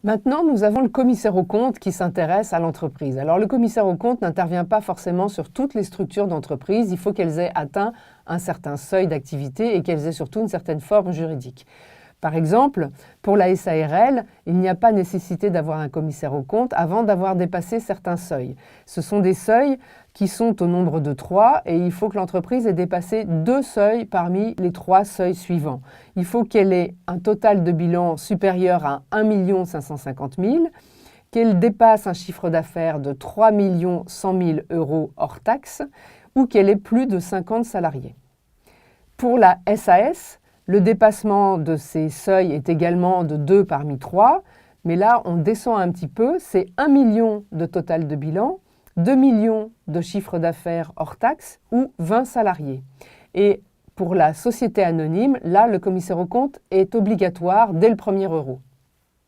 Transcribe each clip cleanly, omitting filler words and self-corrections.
Maintenant, nous avons le commissaire aux comptes qui s'intéresse à l'entreprise. Alors, le commissaire aux comptes n'intervient pas forcément sur toutes les structures d'entreprise. Il faut qu'elles aient atteint un certain seuil d'activité et qu'elles aient surtout une certaine forme juridique. Par exemple, pour la SARL, il n'y a pas nécessité d'avoir un commissaire aux comptes avant d'avoir dépassé certains seuils. Ce sont des seuils qui sont au nombre de 3 et il faut que l'entreprise ait dépassé 2 seuils parmi les 3 seuils suivants. Il faut qu'elle ait un total de bilan supérieur à 1 550 000, qu'elle dépasse un chiffre d'affaires de 3 100 000 € hors taxes ou qu'elle ait plus de 50 salariés. Pour la SAS, le dépassement de ces seuils est également de 2 parmi 3, mais là on descend un petit peu, c'est 1 million de total de bilan, 2 millions de chiffre d'affaires hors taxes ou 20 salariés. Et pour la société anonyme, là le commissaire aux comptes est obligatoire dès le premier euro.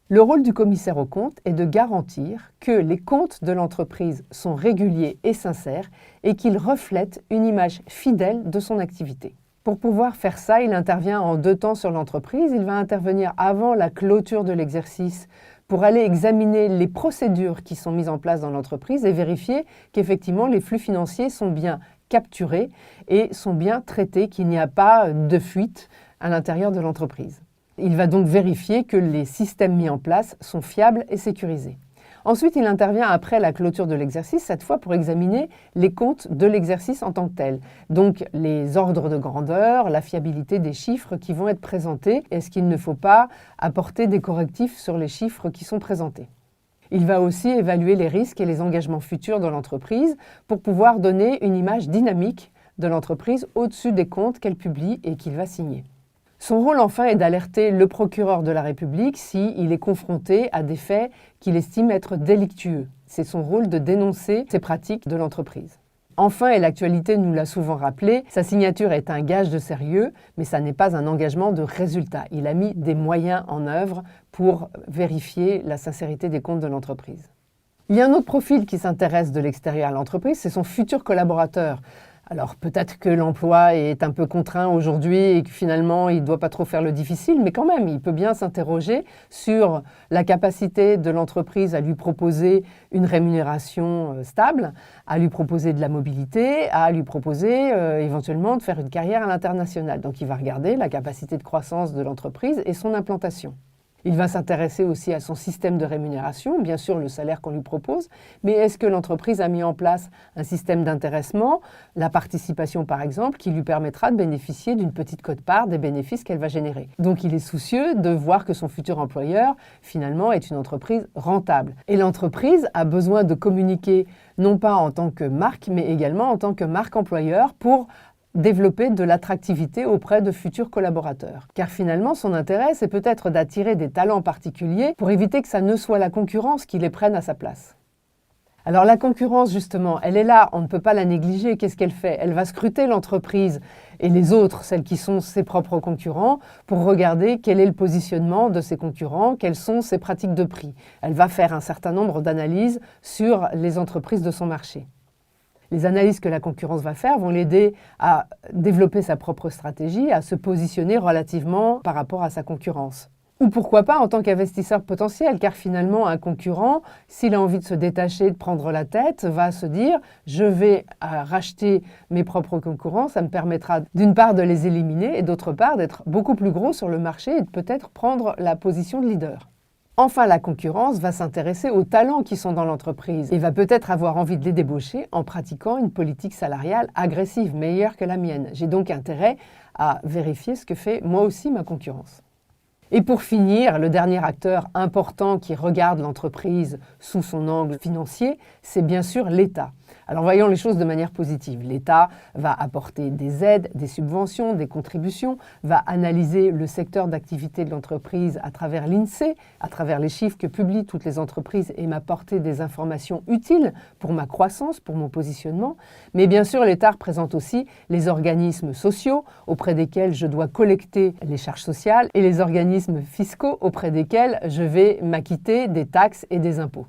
Le rôle du commissaire aux comptes est de garantir que les comptes de l'entreprise sont réguliers et sincères et qu'ils reflètent une image fidèle de son activité. Pour pouvoir faire ça, il intervient en 2 temps sur l'entreprise. Il va intervenir avant la clôture de l'exercice pour aller examiner les procédures qui sont mises en place dans l'entreprise et vérifier qu'effectivement les flux financiers sont bien capturés et sont bien traités, qu'il n'y a pas de fuite à l'intérieur de l'entreprise. Il va donc vérifier que les systèmes mis en place sont fiables et sécurisés. Ensuite, il intervient après la clôture de l'exercice, cette fois pour examiner les comptes de l'exercice en tant que tel. Donc les ordres de grandeur, la fiabilité des chiffres qui vont être présentés. Est-ce qu'il ne faut pas apporter des correctifs sur les chiffres qui sont présentés? Il va aussi évaluer les risques et les engagements futurs de l'entreprise pour pouvoir donner une image dynamique de l'entreprise au-dessus des comptes qu'elle publie et qu'il va signer. Son rôle enfin est d'alerter le procureur de la République s'il est confronté à des faits qu'il estime être délictueux. C'est son rôle de dénoncer ces pratiques de l'entreprise. Enfin, et l'actualité nous l'a souvent rappelé, sa signature est un gage de sérieux, mais ça n'est pas un engagement de résultat. Il a mis des moyens en œuvre pour vérifier la sincérité des comptes de l'entreprise. Il y a un autre profil qui s'intéresse de l'extérieur à l'entreprise, c'est son futur collaborateur. Alors peut-être que l'emploi est un peu contraint aujourd'hui et que finalement il ne doit pas trop faire le difficile, mais quand même il peut bien s'interroger sur la capacité de l'entreprise à lui proposer une rémunération stable, à lui proposer de la mobilité, à lui proposer éventuellement de faire une carrière à l'international. Donc il va regarder la capacité de croissance de l'entreprise et son implantation. Il va s'intéresser aussi à son système de rémunération, bien sûr le salaire qu'on lui propose, mais est-ce que l'entreprise a mis en place un système d'intéressement, la participation par exemple, qui lui permettra de bénéficier d'une petite quote-part des bénéfices qu'elle va générer. Donc il est soucieux de voir que son futur employeur, finalement, est une entreprise rentable. Et l'entreprise a besoin de communiquer non pas en tant que marque, mais également en tant que marque employeur pour développer de l'attractivité auprès de futurs collaborateurs. Car finalement, son intérêt, c'est peut-être d'attirer des talents particuliers pour éviter que ça ne soit la concurrence qui les prenne à sa place. Alors la concurrence, justement, elle est là, on ne peut pas la négliger. Qu'est-ce qu'elle fait? Elle va scruter l'entreprise et les autres, celles qui sont ses propres concurrents, pour regarder quel est le positionnement de ses concurrents, quelles sont ses pratiques de prix. Elle va faire un certain nombre d'analyses sur les entreprises de son marché. Les analyses que la concurrence va faire vont l'aider à développer sa propre stratégie, à se positionner relativement par rapport à sa concurrence. Ou pourquoi pas en tant qu'investisseur potentiel, car finalement un concurrent, s'il a envie de se détacher, de prendre la tête, va se dire « je vais racheter mes propres concurrents », ça me permettra d'une part de les éliminer et d'autre part d'être beaucoup plus gros sur le marché et de peut-être prendre la position de leader. Enfin, la concurrence va s'intéresser aux talents qui sont dans l'entreprise et va peut-être avoir envie de les débaucher en pratiquant une politique salariale agressive, meilleure que la mienne. J'ai donc intérêt à vérifier ce que fait moi aussi ma concurrence. Et pour finir, le dernier acteur important qui regarde l'entreprise sous son angle financier, c'est bien sûr l'État. Alors voyons les choses de manière positive. L'État va apporter des aides, des subventions, des contributions, va analyser le secteur d'activité de l'entreprise à travers l'INSEE, à travers les chiffres que publient toutes les entreprises et m'apporter des informations utiles pour ma croissance, pour mon positionnement. Mais bien sûr, l'État représente aussi les organismes sociaux auprès desquels je dois collecter les charges sociales et les organismes fiscaux auprès desquels je vais m'acquitter des taxes et des impôts.